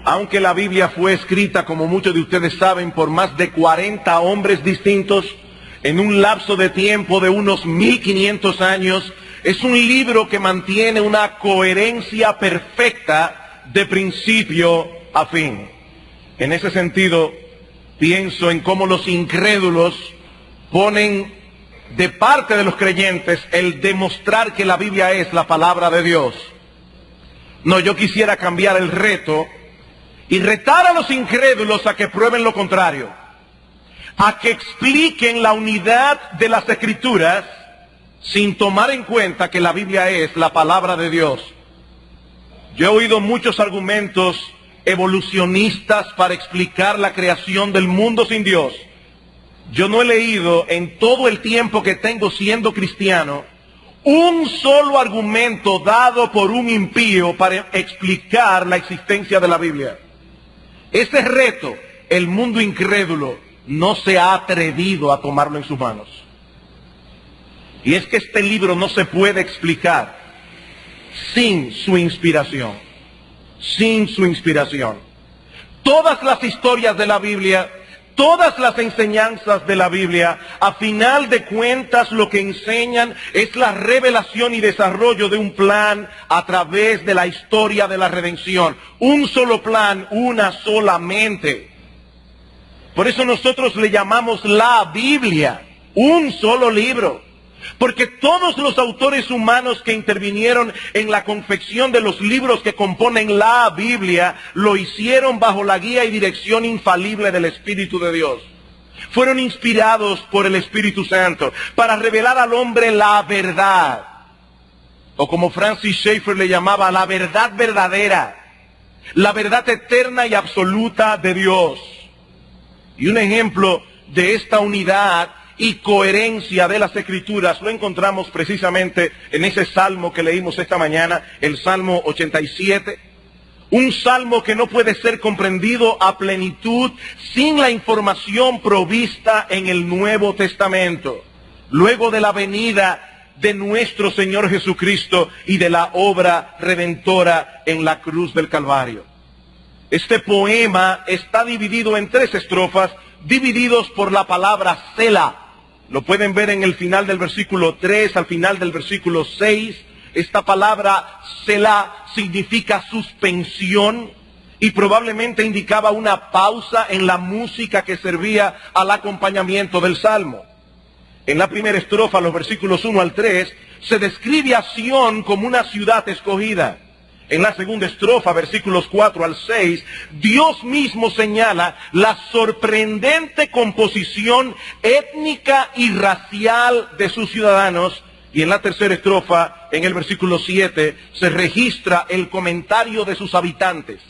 Aunque la Biblia fue escrita, como muchos de ustedes saben, por más de 40 hombres distintos, en un lapso de tiempo de unos 1500 años, es un libro que mantiene una coherencia perfecta de principio a fin. En ese sentido, pienso en cómo los incrédulos ponen de parte de los creyentes el demostrar que la Biblia es la palabra de Dios. No, yo quisiera cambiar el reto y retar a los incrédulos a que prueben lo contrario, a que expliquen la unidad de las Escrituras sin tomar en cuenta que la Biblia es la palabra de Dios. Yo he oído muchos argumentos evolucionistas para explicar la creación del mundo sin Dios. Yo no he leído en todo el tiempo que tengo siendo cristiano un solo argumento dado por un impío para explicar la existencia de la Biblia. Ese reto, el mundo incrédulo no se ha atrevido a tomarlo en sus manos. Y es que este libro no se puede explicar sin su inspiración. Sin su inspiración. Todas las historias de la Biblia, todas las enseñanzas de la Biblia, a final de cuentas lo que enseñan es la revelación y desarrollo de un plan a través de la historia de la redención. Un solo plan, una sola mente. Por eso nosotros le llamamos la Biblia, un solo libro. Porque todos los autores humanos que intervinieron en la confección de los libros que componen la Biblia, lo hicieron bajo la guía y dirección infalible del Espíritu de Dios. Fueron inspirados por el Espíritu Santo para revelar al hombre la verdad. O como Francis Schaeffer le llamaba, la verdad verdadera. La verdad eterna y absoluta de Dios. Y un ejemplo de esta unidad y coherencia de las Escrituras lo encontramos precisamente en ese salmo que leímos esta mañana, el Salmo 87. Un salmo que no puede ser comprendido a plenitud sin la información provista en el Nuevo Testamento, luego de la venida de nuestro Señor Jesucristo y de la obra redentora en la cruz del Calvario. Este poema está dividido en 3 estrofas, divididos por la palabra Selah. Lo pueden ver en el final del versículo 3, al final del versículo 6. Esta palabra Selah significa suspensión y probablemente indicaba una pausa en la música que servía al acompañamiento del salmo. En la primera estrofa, los versículos 1 al 3, se describe a Sión como una ciudad escogida. En la segunda estrofa, versículos 4 al 6, Dios mismo señala la sorprendente composición étnica y racial de sus ciudadanos. Y en la tercera estrofa, en el versículo 7, se registra el comentario de sus habitantes,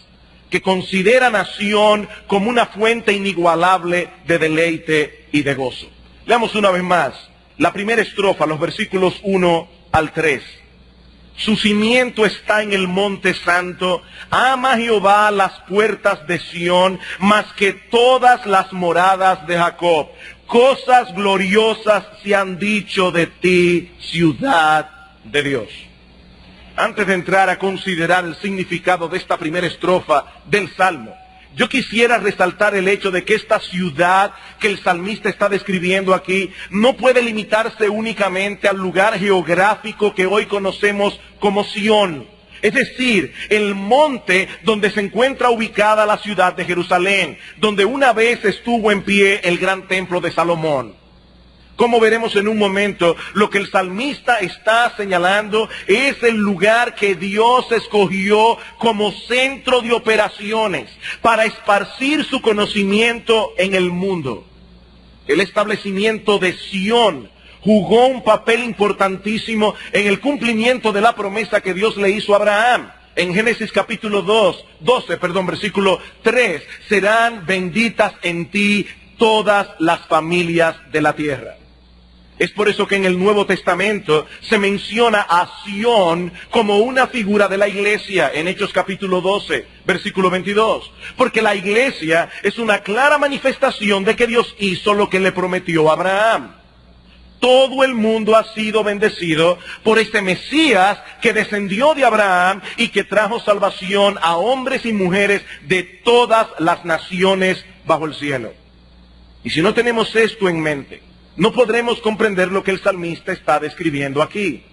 que consideran a Sión como una fuente inigualable de deleite y de gozo. Leamos una vez más la primera estrofa, los versículos 1 al 3. Su cimiento está en el monte santo, ama Jehová las puertas de Sión, más que todas las moradas de Jacob. Cosas gloriosas se han dicho de ti, ciudad de Dios. Antes de entrar a considerar el significado de esta primera estrofa del Salmo, yo quisiera resaltar el hecho de que esta ciudad que el salmista está describiendo aquí no puede limitarse únicamente al lugar geográfico que hoy conocemos como Sión. Es decir, el monte donde se encuentra ubicada la ciudad de Jerusalén, donde una vez estuvo en pie el gran templo de Salomón. Como veremos en un momento, lo que el salmista está señalando es el lugar que Dios escogió como centro de operaciones para esparcir su conocimiento en el mundo. El establecimiento de Sión jugó un papel importantísimo en el cumplimiento de la promesa que Dios le hizo a Abraham. En Génesis capítulo 12, versículo 3, serán benditas en ti todas las familias de la tierra. Es por eso que en el Nuevo Testamento se menciona a Sión como una figura de la iglesia, en Hechos capítulo 12, versículo 22. Porque la iglesia es una clara manifestación de que Dios hizo lo que le prometió a Abraham. Todo el mundo ha sido bendecido por este Mesías que descendió de Abraham y que trajo salvación a hombres y mujeres de todas las naciones bajo el cielo. Y si no tenemos esto en mente, no podremos comprender lo que el salmista está describiendo aquí.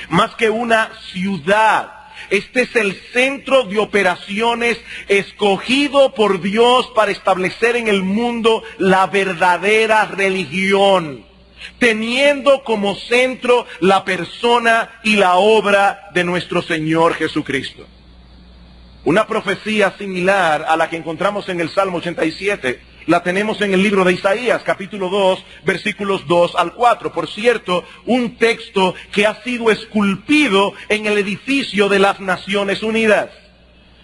Más que una ciudad, este es el centro de operaciones escogido por Dios para establecer en el mundo la verdadera religión, teniendo como centro la persona y la obra de nuestro Señor Jesucristo. Una profecía similar a la que encontramos en el Salmo 87, la tenemos en el libro de Isaías, capítulo 2, versículos 2 al 4. Por cierto, un texto que ha sido esculpido en el edificio de las Naciones Unidas.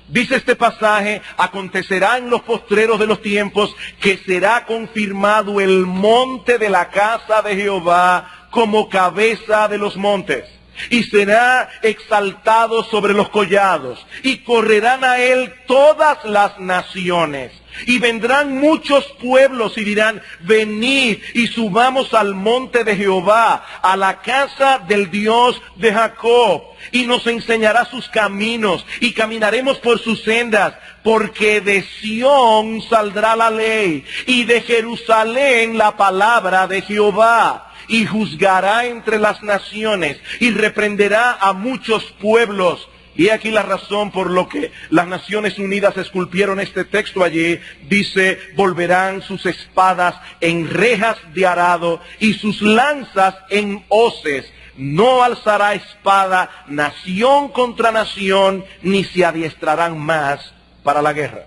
Dice este pasaje: acontecerá en los postreros de los tiempos que será confirmado el monte de la casa de Jehová como cabeza de los montes, y será exaltado sobre los collados, y correrán a él todas las naciones. Y vendrán muchos pueblos y dirán: venid y subamos al monte de Jehová, a la casa del Dios de Jacob, y nos enseñará sus caminos, y caminaremos por sus sendas, porque de Sión saldrá la ley, y de Jerusalén la palabra de Jehová. Y juzgará entre las naciones, y reprenderá a muchos pueblos. Y aquí la razón por lo que las Naciones Unidas esculpieron este texto allí. Dice: volverán sus espadas en rejas de arado y sus lanzas en hoces. No alzará espada nación contra nación, ni se adiestrarán más para la guerra.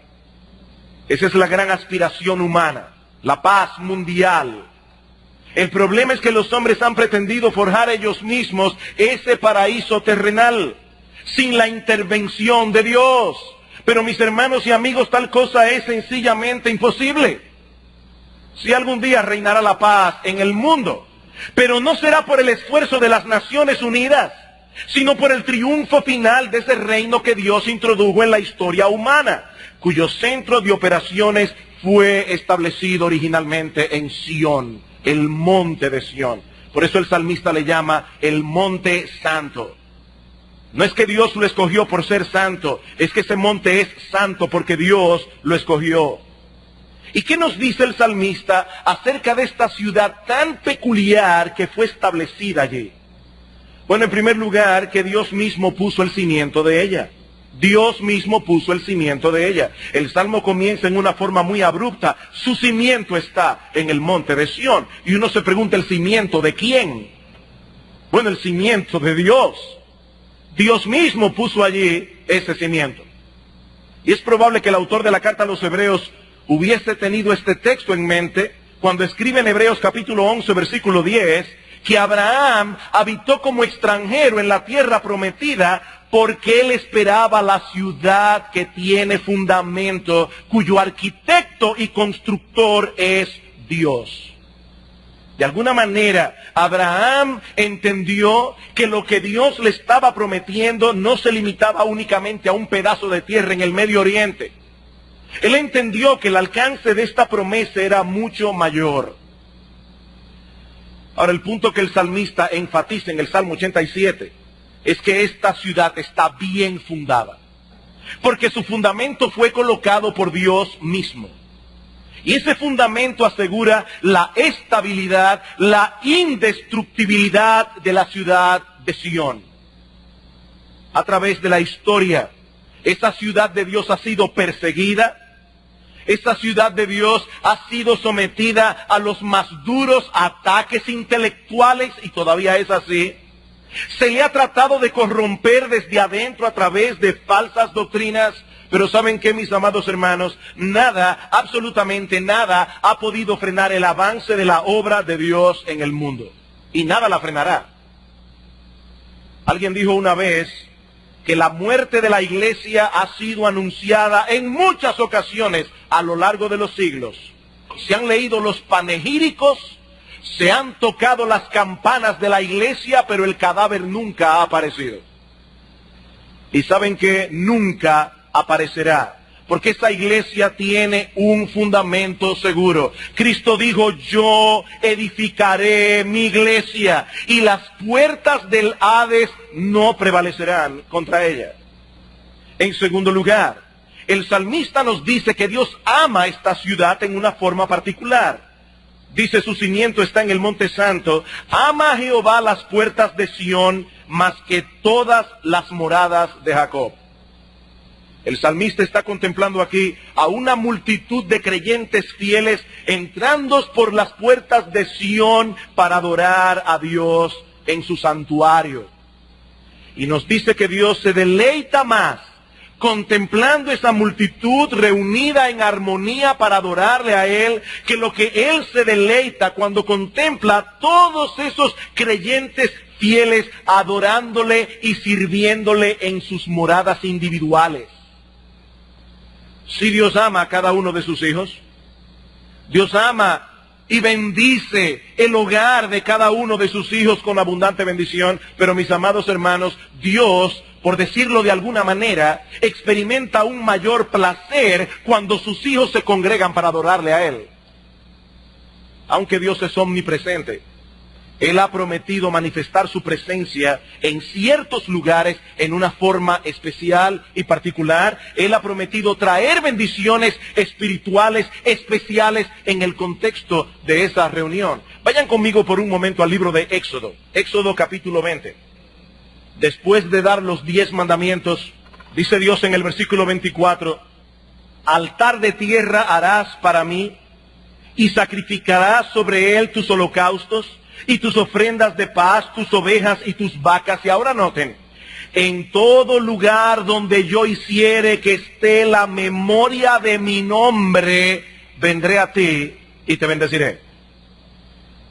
Esa es la gran aspiración humana, la paz mundial. El problema es que los hombres han pretendido forjar ellos mismos ese paraíso terrenal, sin la intervención de Dios. Pero mis hermanos y amigos, tal cosa es sencillamente imposible. Si algún día reinará la paz en el mundo, pero no será por el esfuerzo de las Naciones Unidas, sino por el triunfo final de ese reino que Dios introdujo en la historia humana, cuyo centro de operaciones fue establecido originalmente en Sión, el monte de Sión. Por eso el salmista le llama el monte santo. No es que Dios lo escogió por ser santo, es que ese monte es santo porque Dios lo escogió. ¿Y qué nos dice el salmista acerca de esta ciudad tan peculiar que fue establecida allí? Bueno, en primer lugar, que Dios mismo puso el cimiento de ella. Dios mismo puso el cimiento de ella. El Salmo comienza en una forma muy abrupta. Su cimiento está en el monte de Sión. Y uno se pregunta, ¿el cimiento de quién? Bueno, el cimiento de Dios. Dios mismo puso allí ese cimiento. Y es probable que el autor de la carta a los Hebreos hubiese tenido este texto en mente cuando escribe en Hebreos capítulo 11, versículo 10, que Abraham habitó como extranjero en la tierra prometida porque él esperaba la ciudad que tiene fundamento, cuyo arquitecto y constructor es Dios. De alguna manera, Abraham entendió que lo que Dios le estaba prometiendo no se limitaba únicamente a un pedazo de tierra en el Medio Oriente. Él entendió que el alcance de esta promesa era mucho mayor. Ahora, el punto que el salmista enfatiza en el Salmo 87 es que esta ciudad está bien fundada, porque su fundamento fue colocado por Dios mismo. Y ese fundamento asegura la estabilidad, la indestructibilidad de la ciudad de Sión. A través de la historia, esa ciudad de Dios ha sido perseguida. Esta ciudad de Dios ha sido sometida a los más duros ataques intelectuales y todavía es así. Se le ha tratado de corromper desde adentro a través de falsas doctrinas. Pero ¿saben qué, mis amados hermanos? Nada, absolutamente nada, ha podido frenar el avance de la obra de Dios en el mundo. Y nada la frenará. Alguien dijo una vez que la muerte de la iglesia ha sido anunciada en muchas ocasiones a lo largo de los siglos. Se han leído los panegíricos, se han tocado las campanas de la iglesia, pero el cadáver nunca ha aparecido. Y saben que nunca aparecerá, Porque esta iglesia tiene un fundamento seguro. Cristo dijo, yo edificaré mi iglesia y las puertas del Hades no prevalecerán contra ella. En segundo lugar, el salmista nos dice que Dios ama esta ciudad en una forma particular. Dice, su cimiento está en el Monte Santo. Ama a Jehová las puertas de Sión más que todas las moradas de Jacob. El salmista está contemplando aquí a una multitud de creyentes fieles entrando por las puertas de Sión para adorar a Dios en su santuario. Y nos dice que Dios se deleita más contemplando esa multitud reunida en armonía para adorarle a Él, que lo que Él se deleita cuando contempla a todos esos creyentes fieles adorándole y sirviéndole en sus moradas individuales. Si Dios ama a cada uno de sus hijos, Dios ama y bendice el hogar de cada uno de sus hijos con abundante bendición, pero mis amados hermanos, Dios, por decirlo de alguna manera, experimenta un mayor placer cuando sus hijos se congregan para adorarle a Él. Aunque Dios es omnipresente, Él ha prometido manifestar su presencia en ciertos lugares en una forma especial y particular. Él ha prometido traer bendiciones espirituales especiales en el contexto de esa reunión. Vayan conmigo por un momento al libro de Éxodo, Éxodo capítulo 20. Después de dar los 10 mandamientos, dice Dios en el versículo 24, altar de tierra harás para mí y sacrificarás sobre él tus holocaustos y tus ofrendas de paz, tus ovejas y tus vacas. Y ahora noten, en todo lugar donde yo hiciere que esté la memoria de mi nombre, vendré a ti y te bendeciré.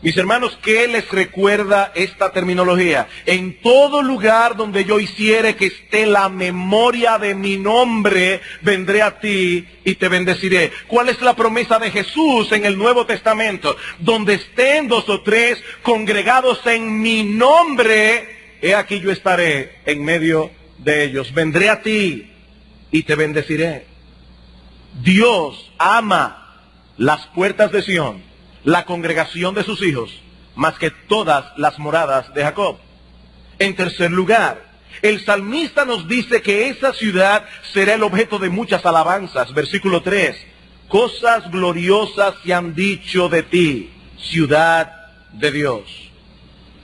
Mis hermanos, ¿qué les recuerda esta terminología? En todo lugar donde yo hiciere que esté la memoria de mi nombre, vendré a ti y te bendeciré. ¿Cuál es la promesa de Jesús en el Nuevo Testamento? Donde estén 2 o 3 congregados en mi nombre, he aquí yo estaré en medio de ellos. Vendré a ti y te bendeciré. Dios ama las puertas de Sión, la congregación de sus hijos, más que todas las moradas de Jacob. En tercer lugar, el salmista nos dice que esa ciudad será el objeto de muchas alabanzas. Versículo 3, cosas gloriosas se han dicho de ti, ciudad de Dios.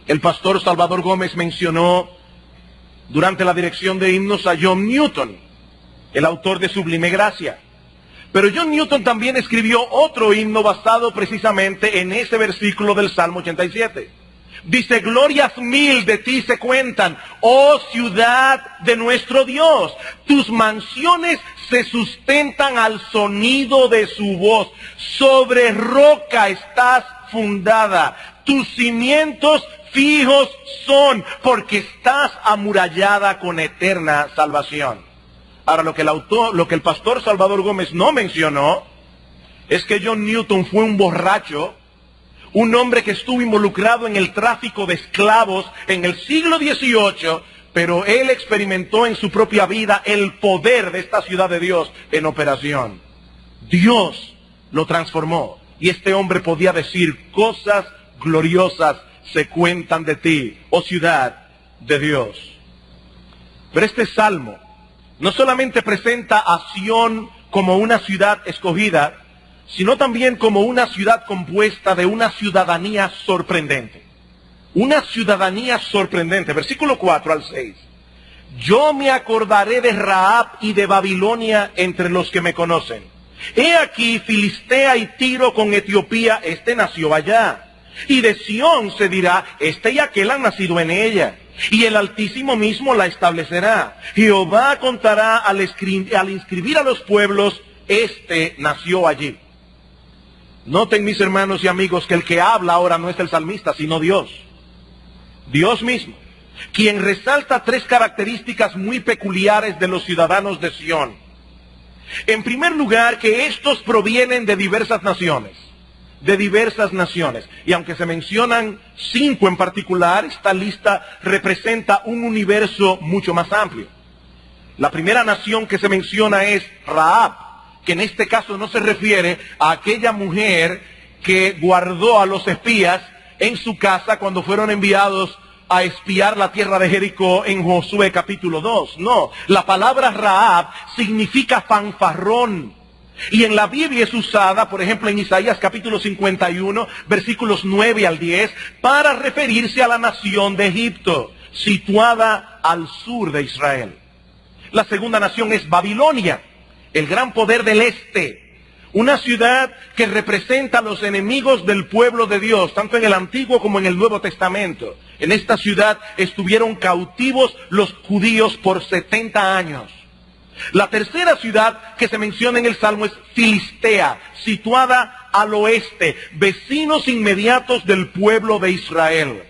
El pastor Salvador Gómez mencionó durante la dirección de himnos a John Newton, el autor de Sublime Gracia. Pero John Newton también escribió otro himno basado precisamente en ese versículo del Salmo 87. Dice, glorias mil de ti se cuentan, oh ciudad de nuestro Dios. Tus mansiones se sustentan al sonido de su voz. Sobre roca estás fundada. Tus cimientos fijos son, porque estás amurallada con eterna salvación. Ahora, lo que el pastor Salvador Gómez no mencionó es que John Newton fue un borracho, un hombre que estuvo involucrado en el tráfico de esclavos en el siglo XVIII, pero él experimentó en su propia vida el poder de esta ciudad de Dios en operación. Dios lo transformó y este hombre podía decir, cosas gloriosas se cuentan de ti, oh ciudad de Dios. Pero este salmo no solamente presenta a Sión como una ciudad escogida, sino también como una ciudad compuesta de una ciudadanía sorprendente. Una ciudadanía sorprendente. Versículo 4 al 6. Yo me acordaré de Rahab y de Babilonia entre los que me conocen. He aquí Filistea y Tiro con Etiopía, este nació allá. Y de Sión se dirá, este y aquel han nacido en ella. Y el Altísimo mismo la establecerá. Jehová contará al inscribir a los pueblos, este nació allí. Noten, mis hermanos y amigos, que el que habla ahora no es el salmista, sino Dios. Dios mismo, quien resalta 3 características muy peculiares de los ciudadanos de Sión. En primer lugar, que estos provienen de diversas naciones. De diversas naciones. Y aunque se mencionan 5 en particular, esta lista representa un universo mucho más amplio. La primera nación que se menciona es Rahab. que en este caso no se refiere a aquella mujer que guardó a los espías en su casa cuando fueron enviados a espiar la tierra de Jericó en Josué capítulo 2. No, la palabra Rahab significa fanfarrón. Y en la Biblia es usada, por ejemplo, en Isaías capítulo 51, versículos 9 al 10, para referirse a la nación de Egipto, situada al sur de Israel. La segunda nación es Babilonia, el gran poder del este. Una ciudad que representa a los enemigos del pueblo de Dios, tanto en el Antiguo como en el Nuevo Testamento. En esta ciudad estuvieron cautivos los judíos por 70 años. La tercera ciudad que se menciona en el Salmo es Filistea, situada al oeste, vecinos inmediatos del pueblo de Israel.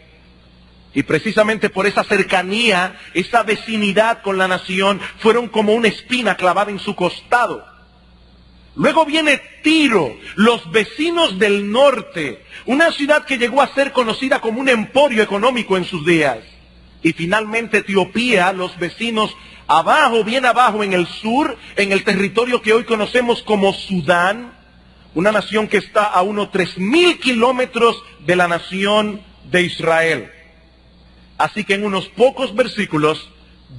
Y precisamente por esa cercanía, esa vecinidad con la nación, fueron como una espina clavada en su costado. Luego viene Tiro, los vecinos del norte, una ciudad que llegó a ser conocida como un emporio económico en sus días. Y finalmente Etiopía, los vecinos abajo, bien abajo en el sur, en el territorio que hoy conocemos como Sudán, una nación que está a unos 3.000 kilómetros de la nación de Israel. Así que en unos pocos versículos,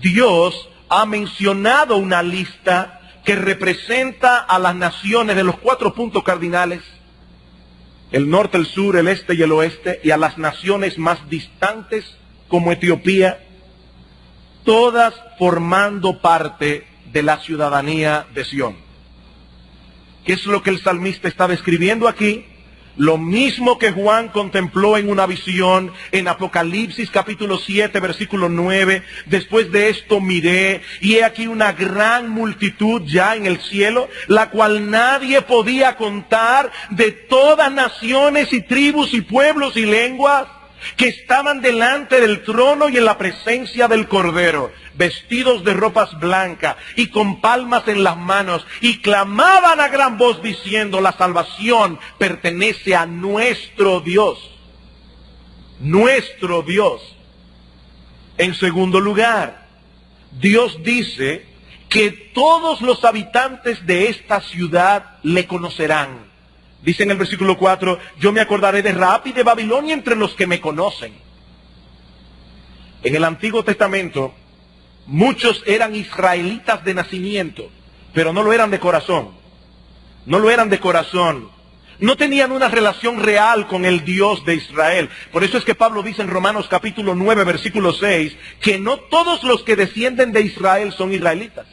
Dios ha mencionado una lista que representa a las naciones de los 4 puntos cardinales, el norte, el sur, el este y el oeste, y a las naciones más distantes como Etiopía, todas formando parte de la ciudadanía de Sión. ¿Qué es lo que el salmista está describiendo aquí? Lo mismo que Juan contempló en una visión en Apocalipsis capítulo 7, versículo 9. Después de esto miré, y he aquí una gran multitud ya en el cielo, la cual nadie podía contar, de todas naciones y tribus y pueblos y lenguas, que estaban delante del trono y en la presencia del Cordero, vestidos de ropas blancas y con palmas en las manos, y clamaban a gran voz diciendo: la salvación pertenece a nuestro Dios. Nuestro Dios. En segundo lugar, Dios dice que todos los habitantes de esta ciudad le conocerán. Dice en el versículo 4, yo me acordaré de Rahab y de Babilonia entre los que me conocen. En el Antiguo Testamento, muchos eran israelitas de nacimiento, pero no lo eran de corazón. No lo eran de corazón. No tenían una relación real con el Dios de Israel. Por eso es que Pablo dice en Romanos capítulo 9, versículo 6, que no todos los que descienden de Israel son israelitas.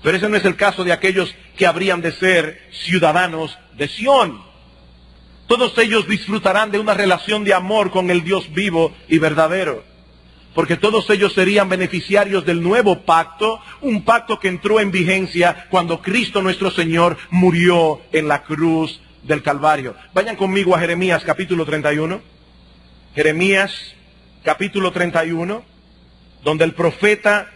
Pero ese no es el caso de aquellos que habrían de ser ciudadanos de Sión. Todos ellos disfrutarán de una relación de amor con el Dios vivo y verdadero. Porque todos ellos serían beneficiarios del nuevo pacto, un pacto que entró en vigencia cuando Cristo nuestro Señor murió en la cruz del Calvario. Vayan conmigo a Jeremías capítulo 31. Jeremías capítulo 31, donde el profeta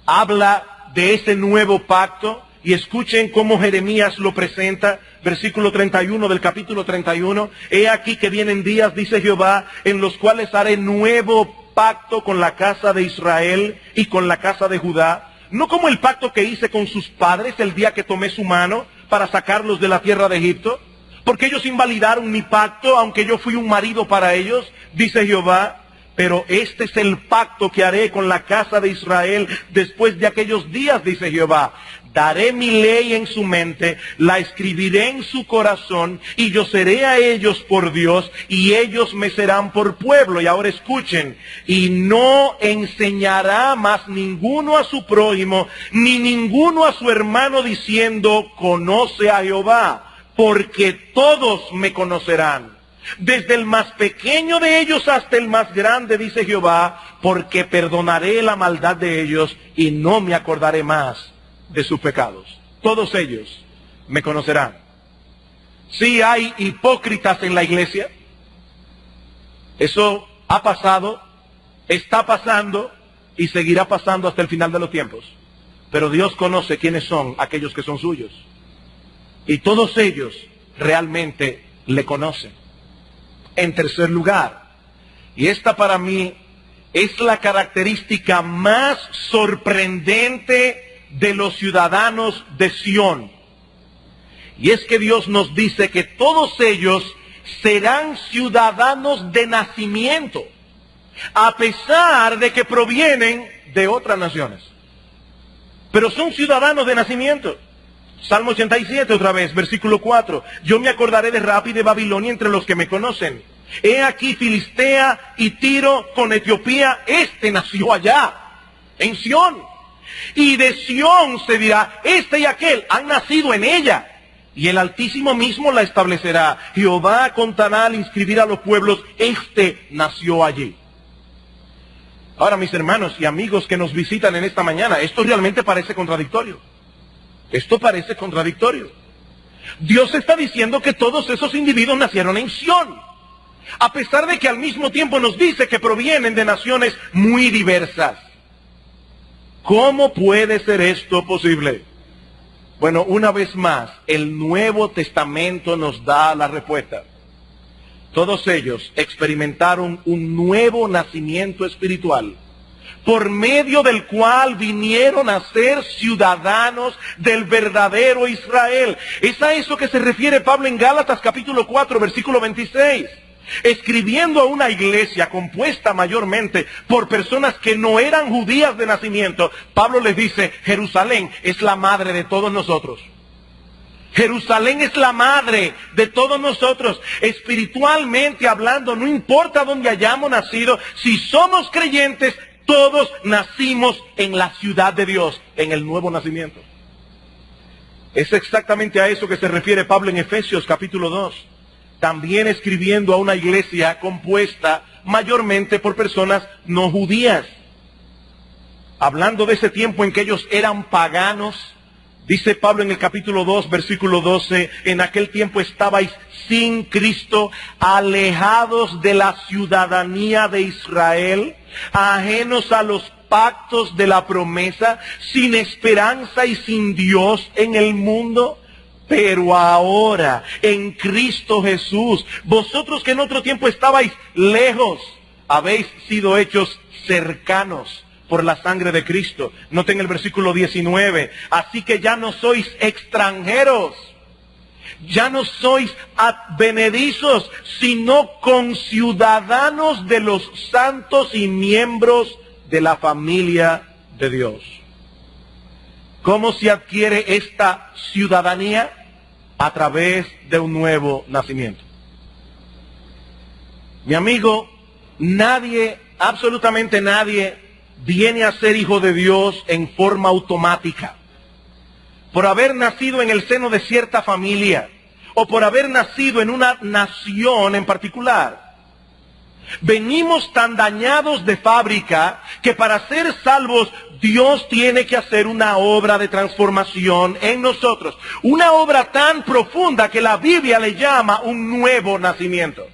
habla de ese nuevo pacto, y escuchen cómo Jeremías lo presenta, versículo 31 del capítulo 31. He aquí que vienen días, dice Jehová, en los cuales haré nuevo pacto con la casa de Israel y con la casa de Judá, no como el pacto que hice con sus padres el día que tomé su mano para sacarlos de la tierra de Egipto, porque ellos invalidaron mi pacto, aunque yo fui un marido para ellos, dice Jehová. Pero este es el pacto que haré con la casa de Israel después de aquellos días, dice Jehová. Daré mi ley en su mente, la escribiré en su corazón, y yo seré a ellos por Dios, y ellos me serán por pueblo. Y ahora escuchen, y no enseñará más ninguno a su prójimo, ni ninguno a su hermano, diciendo: conoce a Jehová, porque todos me conocerán. Desde el más pequeño de ellos hasta el más grande, dice Jehová, porque perdonaré la maldad de ellos y no me acordaré más de sus pecados. Todos ellos me conocerán. Sí hay hipócritas en la iglesia. Eso ha pasado, está pasando y seguirá pasando hasta el final de los tiempos. Pero Dios conoce quiénes son aquellos que son suyos. Y todos ellos realmente le conocen. En tercer lugar, y esta para mí es la característica más sorprendente de los ciudadanos de Sión. Y es que Dios nos dice que todos ellos serán ciudadanos de nacimiento, a pesar de que provienen de otras naciones. Pero son ciudadanos de nacimiento. Salmo 87 otra vez, versículo 4. Yo me acordaré de Rab y de Babilonia entre los que me conocen. He aquí Filistea y Tiro con Etiopía. Este nació allá, en Sión. Y de Sión se dirá, este y aquel han nacido en ella. Y el Altísimo mismo la establecerá. Jehová contará al inscribir a los pueblos, este nació allí. Ahora, mis hermanos y amigos que nos visitan en esta mañana, esto realmente parece contradictorio. Esto parece contradictorio. Dios está diciendo que todos esos individuos nacieron en Sión, a pesar de que al mismo tiempo nos dice que provienen de naciones muy diversas. ¿Cómo puede ser esto posible? Bueno, una vez más, el Nuevo Testamento nos da la respuesta. Todos ellos experimentaron un nuevo nacimiento espiritual, por medio del cual vinieron a ser ciudadanos del verdadero Israel. Es a eso que se refiere Pablo en Gálatas capítulo 4, versículo 26. Escribiendo a una iglesia compuesta mayormente por personas que no eran judías de nacimiento, Pablo les dice, Jerusalén es la madre de todos nosotros. Jerusalén es la madre de todos nosotros. Espiritualmente hablando, no importa dónde hayamos nacido, si somos creyentes, todos nacimos en la ciudad de Dios, en el nuevo nacimiento. Es exactamente a eso que se refiere Pablo en Efesios capítulo 2. También escribiendo a una iglesia compuesta mayormente por personas no judías. Hablando de ese tiempo en que ellos eran paganos, dice Pablo en el capítulo 2, versículo 12, en aquel tiempo estabais sin Cristo, alejados de la ciudadanía de Israel, ajenos a los pactos de la promesa, sin esperanza y sin Dios en el mundo. Pero ahora, en Cristo Jesús, vosotros que en otro tiempo estabais lejos, habéis sido hechos cercanos por la sangre de Cristo. Noten el versículo 19. Así que ya no sois extranjeros, ya no sois advenedizos, sino conciudadanos de los santos y miembros de la familia de Dios. ¿Cómo se adquiere esta ciudadanía? A través de un nuevo nacimiento. Mi amigo, nadie, absolutamente nadie, viene a ser hijo de Dios en forma automática. Por haber nacido en el seno de cierta familia, o por haber nacido en una nación en particular. Venimos tan dañados de fábrica que para ser salvos Dios tiene que hacer una obra de transformación en nosotros. Una obra tan profunda que la Biblia le llama un nuevo nacimiento.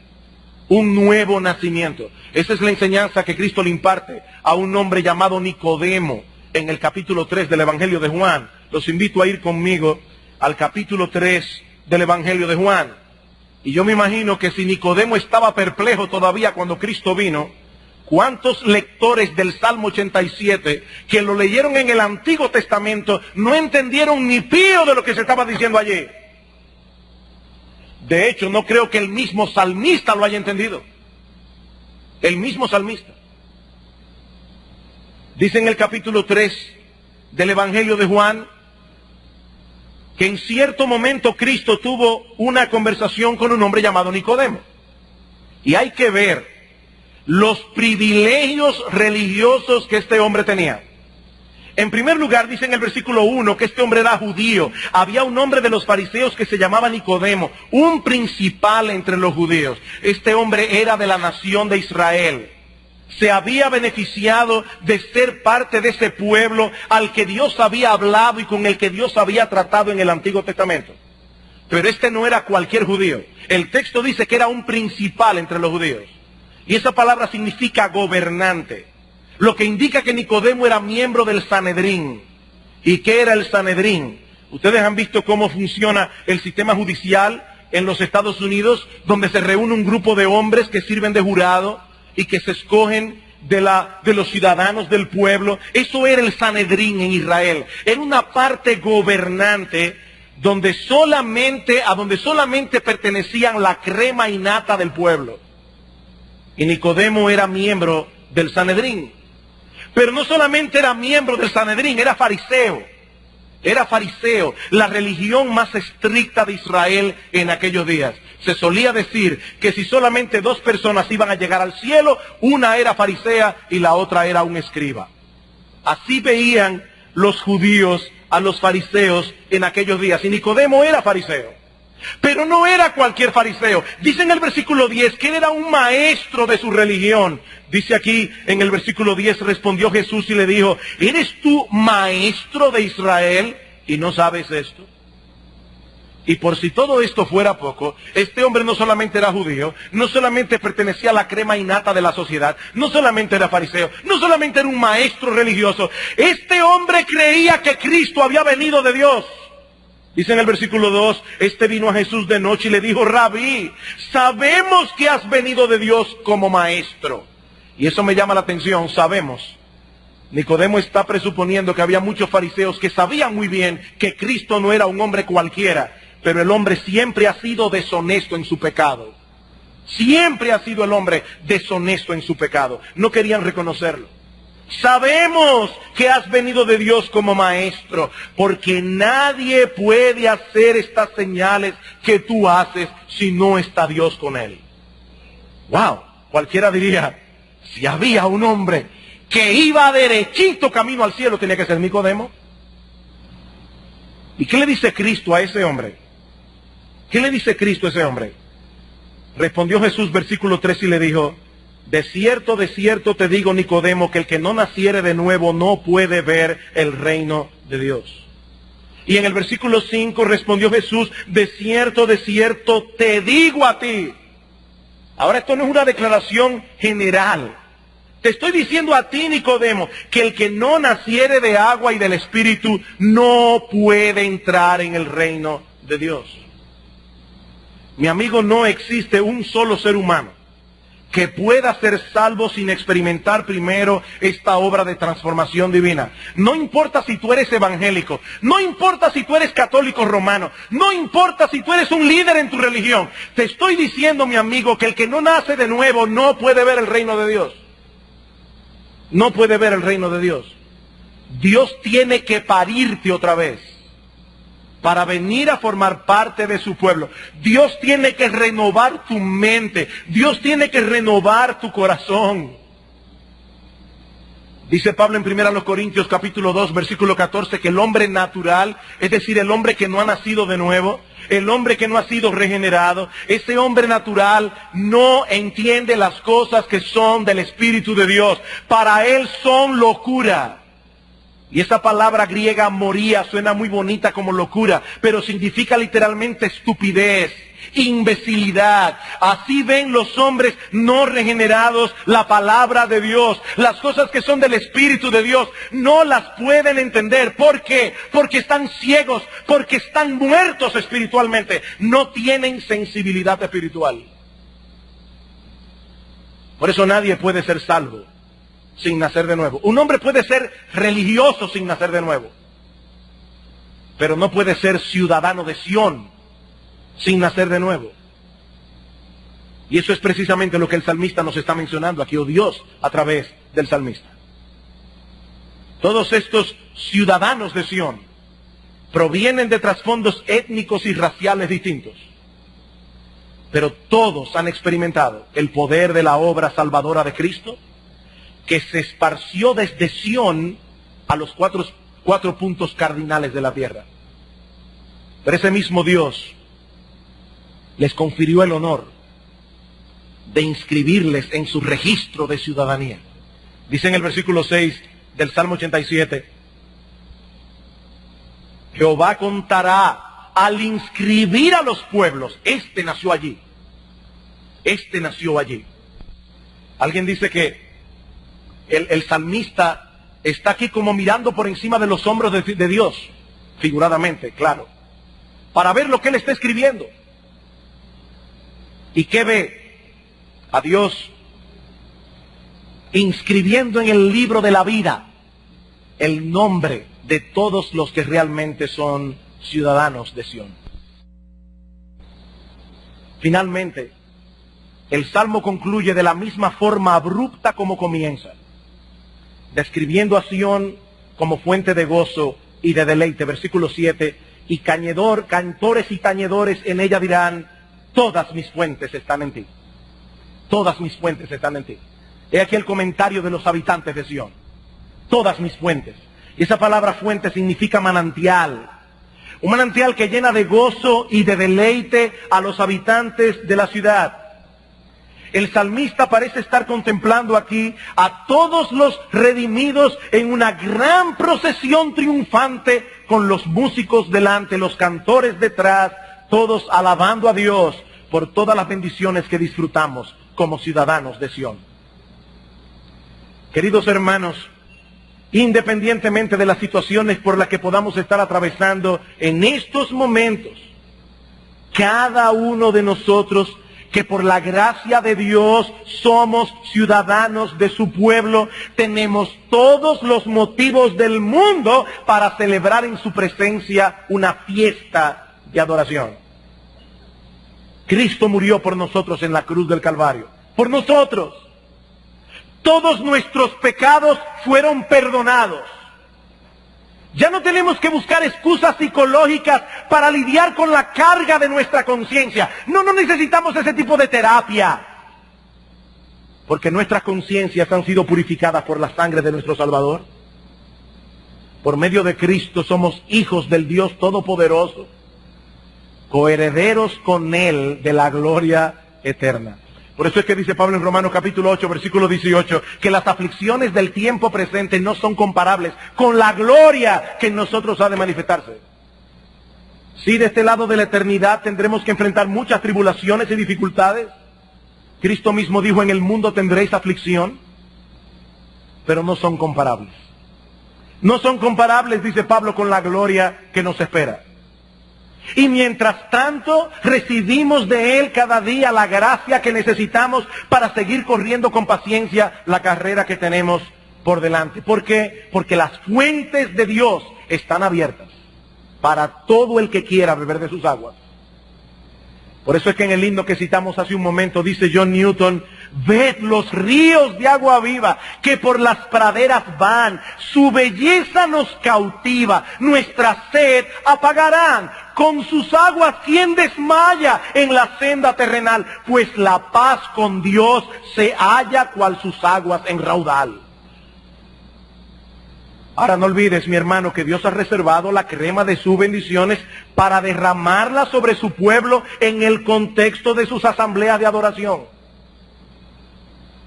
Un nuevo nacimiento. Esa es la enseñanza que Cristo le imparte a un hombre llamado Nicodemo en el capítulo 3 del Evangelio de Juan. Los invito a ir conmigo al capítulo 3 del Evangelio de Juan. Y yo me imagino que si Nicodemo estaba perplejo todavía cuando Cristo vino, ¿cuántos lectores del Salmo 87 que lo leyeron en el Antiguo Testamento no entendieron ni pío de lo que se estaba diciendo allí? De hecho, no creo que el mismo salmista lo haya entendido. El mismo salmista. Dice en el capítulo 3 del Evangelio de Juan, que en cierto momento Cristo tuvo una conversación con un hombre llamado Nicodemo. Y hay que ver los privilegios religiosos que este hombre tenía. En primer lugar, dice en el versículo 1 que este hombre era judío. Había un hombre de los fariseos que se llamaba Nicodemo, un principal entre los judíos. Este hombre era de la nación de Israel. Se había beneficiado de ser parte de ese pueblo al que Dios había hablado y con el que Dios había tratado en el Antiguo Testamento. Pero este no era cualquier judío. El texto dice que era un principal entre los judíos. Y esa palabra significa gobernante. Lo que indica que Nicodemo era miembro del Sanedrín. ¿Y qué era el Sanedrín? Ustedes han visto cómo funciona el sistema judicial en los Estados Unidos, donde se reúne un grupo de hombres que sirven de jurado y que se escogen de los ciudadanos del pueblo. Eso era el Sanedrín en Israel. Era una parte gobernante a donde solamente pertenecían la crema innata del pueblo. Y Nicodemo era miembro del Sanedrín. Pero no solamente era miembro del Sanedrín, era fariseo. Era fariseo, la religión más estricta de Israel en aquellos días. Se solía decir que si solamente dos personas iban a llegar al cielo, una era farisea y la otra era un escriba. Así veían los judíos a los fariseos en aquellos días. Y Nicodemo era fariseo. Pero no era cualquier fariseo. Dice en el versículo 10 que él era un maestro de su religión. Dice aquí en el versículo 10, respondió Jesús y le dijo, ¿eres tú maestro de Israel y no sabes esto? Y por si todo esto fuera poco, este hombre no solamente era judío, no solamente pertenecía a la crema innata de la sociedad, no solamente era fariseo, no solamente era un maestro religioso, este hombre creía que Cristo había venido de Dios. Dice en el versículo 2, este vino a Jesús de noche y le dijo, Rabí, sabemos que has venido de Dios como maestro. Y eso me llama la atención, sabemos. Nicodemo está presuponiendo que había muchos fariseos que sabían muy bien que Cristo no era un hombre cualquiera, pero el hombre siempre ha sido deshonesto en su pecado. Siempre ha sido el hombre deshonesto en su pecado. No querían reconocerlo. Sabemos que has venido de Dios como maestro, porque nadie puede hacer estas señales que tú haces si no está Dios con él. Wow, cualquiera diría, si había un hombre que iba derechito camino al cielo, tenía que ser Nicodemo. ¿Y qué le dice Cristo a ese hombre? ¿Qué le dice Cristo a ese hombre? Respondió Jesús, versículo 3, y le dijo, de cierto te digo, Nicodemo, que el que no naciere de nuevo no puede ver el reino de Dios. Y en el versículo 5 respondió Jesús, de cierto te digo a ti. Ahora esto no es una declaración general. Te estoy diciendo a ti, Nicodemo, que el que no naciere de agua y del Espíritu no puede entrar en el reino de Dios. Mi amigo, no existe un solo ser humano que pueda ser salvo sin experimentar primero esta obra de transformación divina. No importa si tú eres evangélico, no importa si tú eres católico romano, no importa si tú eres un líder en tu religión. Te estoy diciendo, mi amigo, que el que no nace de nuevo no puede ver el reino de Dios. No puede ver el reino de Dios. Dios tiene que parirte otra vez para venir a formar parte de su pueblo. Dios tiene que renovar tu mente. Dios tiene que renovar tu corazón. Dice Pablo en 1 Corintios capítulo 2, versículo 14, que el hombre natural, es decir, el hombre que no ha nacido de nuevo, el hombre que no ha sido regenerado, ese hombre natural no entiende las cosas que son del Espíritu de Dios. Para él son locura. Y esa palabra griega moría suena muy bonita como locura, pero significa literalmente estupidez, imbecilidad. Así ven los hombres no regenerados la palabra de Dios. Las cosas que son del Espíritu de Dios no las pueden entender. ¿Por qué? Porque están ciegos, porque están muertos espiritualmente. No tienen sensibilidad espiritual. Por eso nadie puede ser salvo sin nacer de nuevo. Un hombre puede ser religioso sin nacer de nuevo, pero no puede ser ciudadano de Sión sin nacer de nuevo. Y eso es precisamente lo que el salmista nos está mencionando aquí, o Dios a través del salmista. Todos estos ciudadanos de Sión provienen de trasfondos étnicos y raciales distintos, pero todos han experimentado el poder de la obra salvadora de Cristo, que se esparció desde Sión a los cuatro puntos cardinales de la tierra. Pero ese mismo Dios les confirió el honor de inscribirles en su registro de ciudadanía. Dice en el versículo 6 del Salmo 87, Jehová contará al inscribir a los pueblos. Este nació allí. Este nació allí. Alguien dice que el salmista está aquí como mirando por encima de los hombros de Dios, figuradamente, claro, para ver lo que él está escribiendo. ¿Y qué ve? A Dios inscribiendo en el libro de la vida el nombre de todos los que realmente son ciudadanos de Sión. Finalmente, el Salmo concluye de la misma forma abrupta como comienza, describiendo a Sión como fuente de gozo y de deleite. Versículo 7, y cantores y tañedores en ella dirán, todas mis fuentes están en ti. Todas mis fuentes están en ti. He aquí el comentario de los habitantes de Sión. Todas mis fuentes. Y esa palabra fuente significa manantial. Un manantial que llena de gozo y de deleite a los habitantes de la ciudad. El salmista parece estar contemplando aquí a todos los redimidos en una gran procesión triunfante, con los músicos delante, los cantores detrás, todos alabando a Dios por todas las bendiciones que disfrutamos como ciudadanos de Sión. Queridos hermanos, independientemente de las situaciones por las que podamos estar atravesando en estos momentos, cada uno de nosotros que por la gracia de Dios somos ciudadanos de su pueblo, tenemos todos los motivos del mundo para celebrar en su presencia una fiesta de adoración. Cristo murió por nosotros en la cruz del Calvario. Por nosotros. Todos nuestros pecados fueron perdonados. Ya no tenemos que buscar excusas psicológicas para lidiar con la carga de nuestra conciencia. No necesitamos ese tipo de terapia. Porque nuestras conciencias han sido purificadas por la sangre de nuestro Salvador. Por medio de Cristo somos hijos del Dios Todopoderoso, coherederos con Él de la gloria eterna. Por eso es que dice Pablo en Romanos capítulo 8, versículo 18, que las aflicciones del tiempo presente no son comparables con la gloria que en nosotros ha de manifestarse. Sí, de este lado de la eternidad tendremos que enfrentar muchas tribulaciones y dificultades. Cristo mismo dijo, en el mundo tendréis aflicción, pero no son comparables. No son comparables, dice Pablo, con la gloria que nos espera. Y mientras tanto, recibimos de Él cada día la gracia que necesitamos para seguir corriendo con paciencia la carrera que tenemos por delante. ¿Por qué? Porque las fuentes de Dios están abiertas para todo el que quiera beber de sus aguas. Por eso es que en el himno que citamos hace un momento dice John Newton, ved los ríos de agua viva que por las praderas van, su belleza nos cautiva, nuestra sed apagarán. Con sus aguas, ¿quién desmaya en la senda terrenal? Pues la paz con Dios se halla cual sus aguas en raudal. Ahora no olvides, mi hermano, que Dios ha reservado la crema de sus bendiciones para derramarla sobre su pueblo en el contexto de sus asambleas de adoración.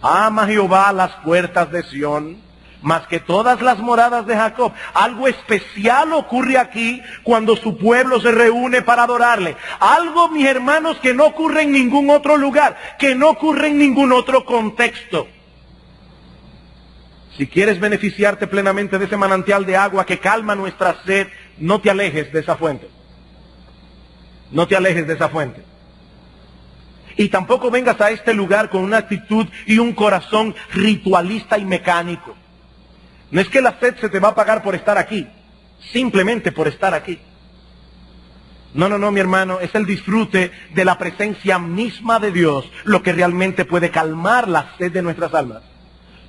Ama Jehová las puertas de Sión, más que todas las moradas de Jacob. Algo especial ocurre aquí cuando su pueblo se reúne para adorarle. Algo, mis hermanos, que no ocurre en ningún otro lugar, que no ocurre en ningún otro contexto. Si quieres beneficiarte plenamente de ese manantial de agua que calma nuestra sed, no te alejes de esa fuente. No te alejes de esa fuente. Y tampoco vengas a este lugar con una actitud y un corazón ritualista y mecánico. No es que la sed se te va a pagar por estar aquí, simplemente por estar aquí. No, mi hermano, es el disfrute de la presencia misma de Dios lo que realmente puede calmar la sed de nuestras almas.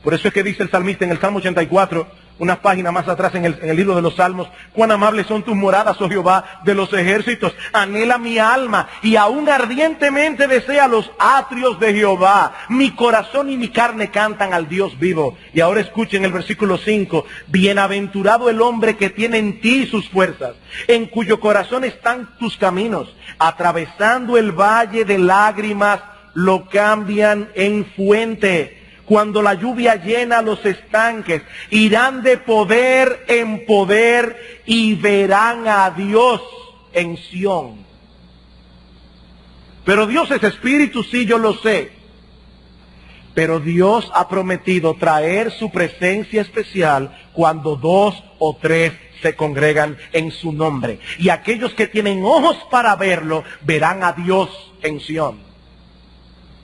Por eso es que dice el salmista en el Salmo 84, unas páginas más atrás en el libro de los Salmos, cuán amables son tus moradas, oh Jehová, de los ejércitos. Anhela mi alma y aún ardientemente desea los atrios de Jehová. Mi corazón y mi carne cantan al Dios vivo. Y ahora escuchen el versículo 5. Bienaventurado el hombre que tiene en ti sus fuerzas, en cuyo corazón están tus caminos. Atravesando el valle de lágrimas, lo cambian en fuente. Cuando la lluvia llena los estanques, irán de poder en poder y verán a Dios en Sión. Pero Dios es espíritu, sí, yo lo sé. Pero Dios ha prometido traer su presencia especial cuando 2 o 3 se congregan en su nombre. Y aquellos que tienen ojos para verlo, verán a Dios en Sión.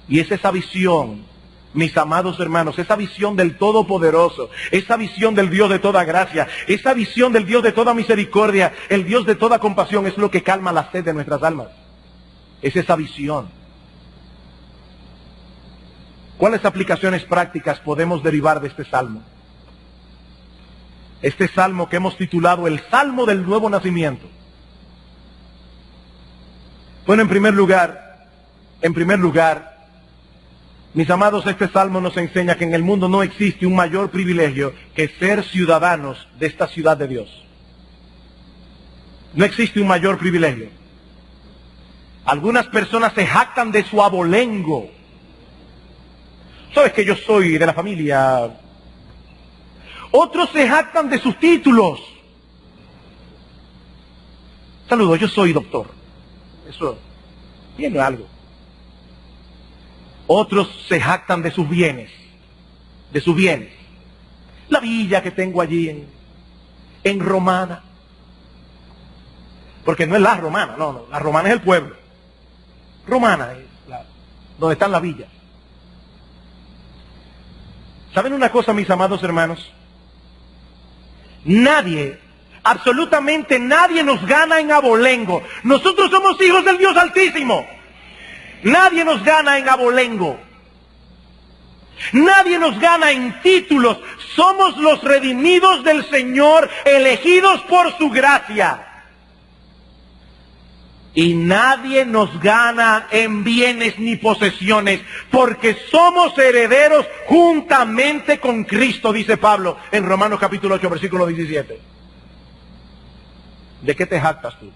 Y es esa visión Mis amados hermanos, esa visión del Todopoderoso, esa visión del Dios de toda gracia, esa visión del Dios de toda misericordia, el Dios de toda compasión, es lo que calma la sed de nuestras almas. Es esa visión. ¿Cuáles aplicaciones prácticas podemos derivar de este salmo? Este salmo que hemos titulado el Salmo del Nuevo Nacimiento. Bueno, en primer lugar, mis amados, este salmo nos enseña que en el mundo no existe un mayor privilegio que ser ciudadanos de esta ciudad de Dios. No existe un mayor privilegio. Algunas personas se jactan de su abolengo. ¿Sabes que yo soy de la familia? Otros se jactan de sus títulos. Saludos, yo soy doctor. Eso tiene algo. Otros se jactan de sus bienes. De sus bienes. La villa que tengo allí en Romana. Porque no es la Romana, no. La Romana es el pueblo. Romana es donde están las villas. ¿Saben una cosa, mis amados hermanos? Nadie, absolutamente nadie nos gana en abolengo. Nosotros somos hijos del Dios Altísimo. Nadie nos gana en abolengo. Nadie nos gana en títulos. Somos los redimidos del Señor, elegidos por su gracia. Y nadie nos gana en bienes ni posesiones, porque somos herederos juntamente con Cristo, dice Pablo en Romanos capítulo 8, versículo 17. ¿De qué te jactas tú?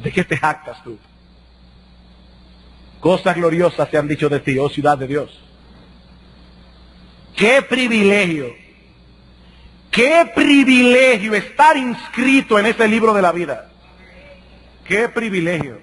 ¿De qué te jactas tú? Cosas gloriosas se han dicho de ti, oh ciudad de Dios. ¡Qué privilegio! ¡Qué privilegio estar inscrito en ese libro de la vida! ¡Qué privilegio!